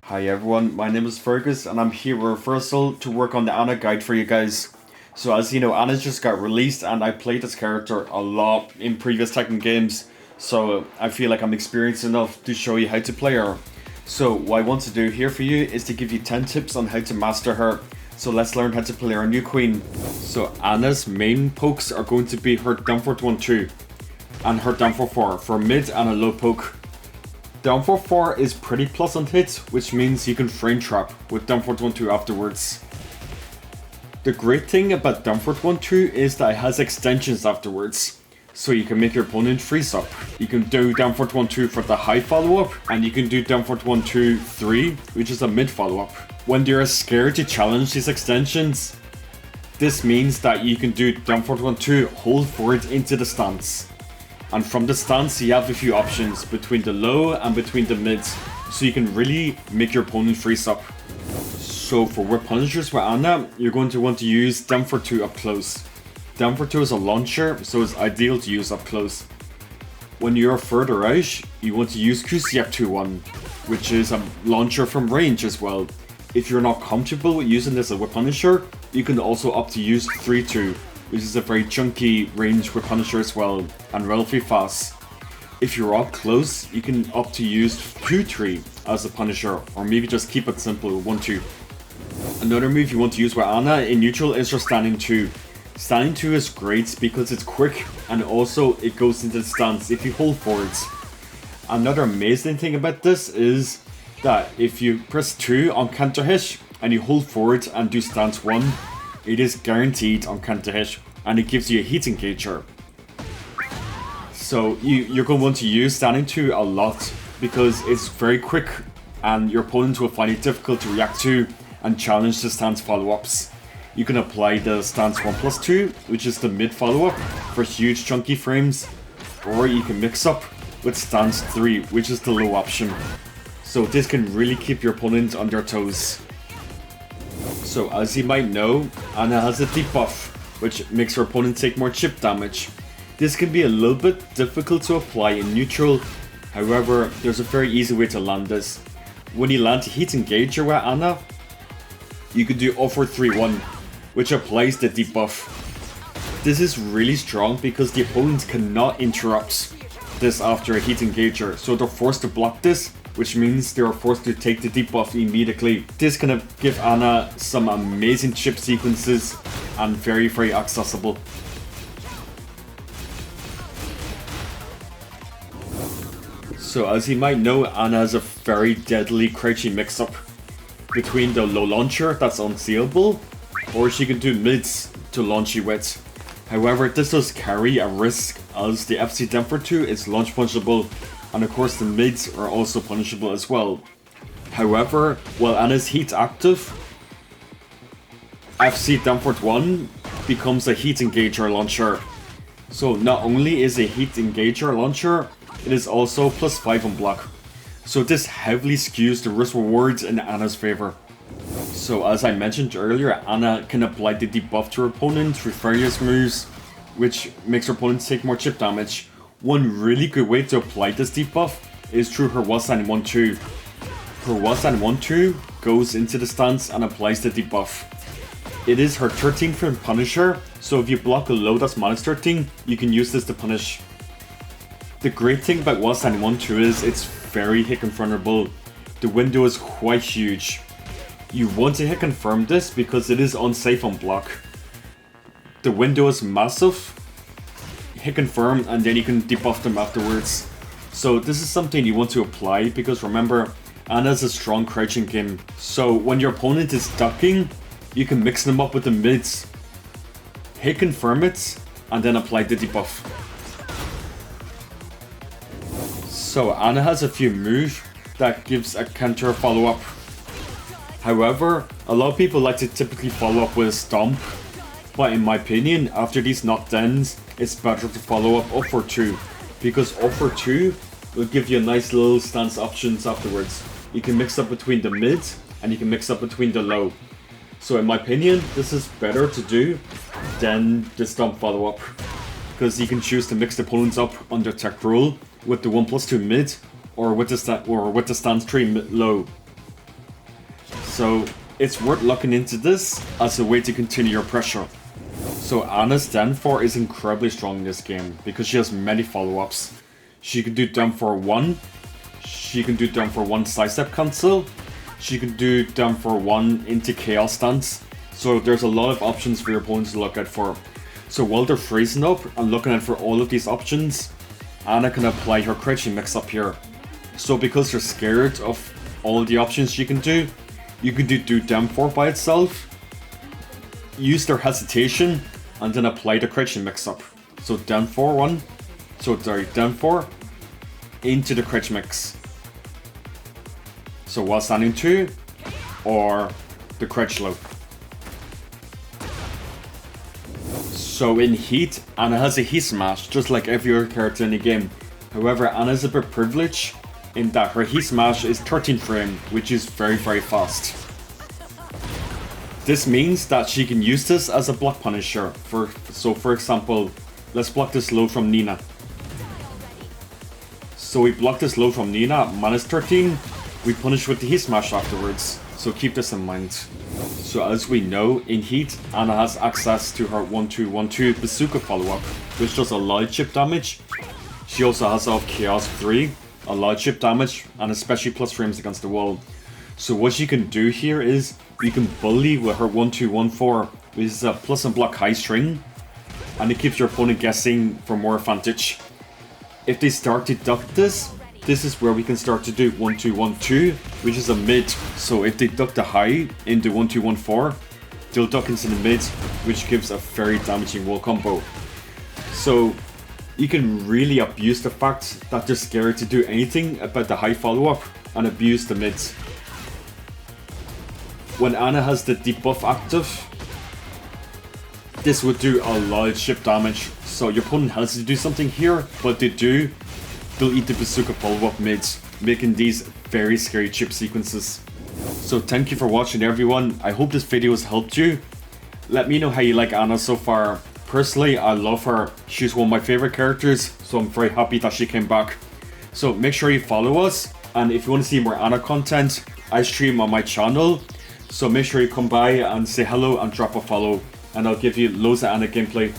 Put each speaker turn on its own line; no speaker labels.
Hi everyone, my name is Fergus and I'm here with Reversal to work on the Ana guide for you guys. So as you know, Ana just got released and I played this character a lot in previous Tekken games, so I feel like I'm experienced enough to show you how to play her. So what I want to do here for you is to give you 10 tips on how to master her. So let's learn how to play our new queen. So Ana's main pokes are going to be her down forward 1-2 and her down forward 4 for mid and a low poke. Down forward 4 is pretty plus on hit, which means you can frame trap with down forward 1-2 afterwards. The great thing about down forward 1-2 is that it has extensions afterwards, so you can make your opponent freeze up. You can do down forward 1-2 for the high follow up, and you can do down forward 1-2-3, which is a mid follow up. When you're scared to challenge these extensions, this means that you can do down forward 1-2, hold forward into the stance. And from the stance you have a few options between the low and between the mids, so you can really make your opponent freeze up. So for whip punishers with Ana, you're going to want to use down forward 2 up close. Down forward 2 is a launcher, so it's ideal to use up close. When you're further out, you want to use QCF 2-1, which is a launcher from range as well. If you're not comfortable with using this as a whip punisher, you can also opt to use 3-2. Which is a very chunky range with Punisher as well, and relatively fast. If you're up close, you can opt to use 2-3 as a Punisher, or maybe just keep it simple with 1-2. Another move you want to use with Ana in neutral is your standing 2. Standing 2 is great because it's quick, and also it goes into the stance if you hold forwards. Another amazing thing about this is that if you press 2 on counter hit, and you hold forward and do stance 1, it is guaranteed on counter hit, and it gives you a heat engager. So you're going to want to use standing 2 a lot because it's very quick and your opponent will find it difficult to react to and challenge the stance follow-ups. You can apply the stance 1+2, which is the mid follow-up for huge chunky frames, or you can mix up with stance 3, which is the low option. So this can really keep your opponent on their toes. So as you might know, Ana has a debuff, which makes her opponent take more chip damage. This can be a little bit difficult to apply in neutral, however there's a very easy way to land this. When you land a heat engager with Ana, you can do offer 3-1, which applies the debuff. This is really strong because the opponent cannot interrupt this after a heat engager, so they're forced to block this, which means they are forced to take the debuff immediately. This can give Ana some amazing chip sequences and very accessible. So as you might know, Ana has a very deadly crouching mix-up between the low launcher that's unseeable, or she can do mids to launch you with. However, this does carry a risk as the FC down forward 2 is launch punishable, and of course the mids are also punishable as well. However, while Ana's heat active, FC down forward 1 becomes a heat engager launcher. So not only is a heat engager launcher, it is also +5 on block. So this heavily skews the risk rewards in Ana's favor. So as I mentioned earlier, Ana can apply the debuff to her opponent through various moves, which makes her opponent take more chip damage. One really good way to apply this debuff is through her Wasan 1-2. Her Wasan 1-2 goes into the stance and applies the debuff. It is her 13th Punisher, so if you block a low that's -13, you can use this to punish. The great thing about Wasan 1-2 is it's very hit confirmable. The window is quite huge. You want to hit confirm this because it is unsafe on block. The window is massive. Hit confirm and then you can debuff them afterwards. So this is something you want to apply because remember, Ana's a strong crouching game. So when your opponent is ducking, you can mix them up with the mids. Hit confirm it and then apply the debuff. So Ana has a few moves that gives a counter follow-up. However, a lot of people like to typically follow up with a stomp, but in my opinion, after these knockdowns, it's better to follow up offer 2, because offer 2 will give you a nice little stance options afterwards. You can mix up between the mid and you can mix up between the low. So in my opinion, this is better to do than the stomp follow up, because you can choose to mix the opponents up under tech rule with the 1+2 mid, or with the stance tree low. So it's worth looking into this as a way to continue your pressure. So Ana's down 4 is incredibly strong in this game because she has many follow-ups. She can do down 4-1, she can do down 4-1 sidestep cancel, she can do down 4-1 into chaos stance. So there's a lot of options for your opponents to look out for. So while they're freezing up and looking out for all of these options, Ana can apply her crouching mix-up here. So because you're scared of all the options you can do do down 4 by itself, use their hesitation, and then apply the crouching mix-up. So down 4-1, down 4 into the crouch mix. So while standing 2, or the crouch low. So in Heat, Ana has a Heat Smash, just like every other character in the game. However, Ana is a bit privileged in that her Heat Smash is 13 frame, which is very fast. This means that she can use this as a block punisher. So for example, let's block this low from Nina. So we block this low from Nina, -13, we punish with the Heat Smash afterwards. So keep this in mind. So as we know, in Heat, Ana has access to her 1-2-1-2 bazooka follow-up, which does a lot of chip damage. She also has off Chaos 3, a lot of chip damage, and especially plus frames against the wall. So what you can do here is, you can bully with her 1-2-1-4, which is a plus and block high string, and it keeps your opponent guessing for more advantage. If they start to duck this is where we can start to do 1-2-1-2, which is a mid. So if they duck the high into 1-2-1-4, they'll duck into the mid, which gives a very damaging wall combo. So you can really abuse the fact that they're scared to do anything about the high follow-up and abuse the mids. When Ana has the debuff active, this would do a lot of chip damage. So your opponent has to do something here, but they'll eat the bazooka follow-up mids, making these very scary chip sequences. So thank you for watching everyone, I hope this video has helped you. Let me know how you like Ana so far. Personally, I love her, she's one of my favorite characters, so I'm very happy that she came back. So make sure you follow us, and if you want to see more Ana content, I stream on my channel. So make sure you come by and say hello and drop a follow, and I'll give you loads of Ana gameplay.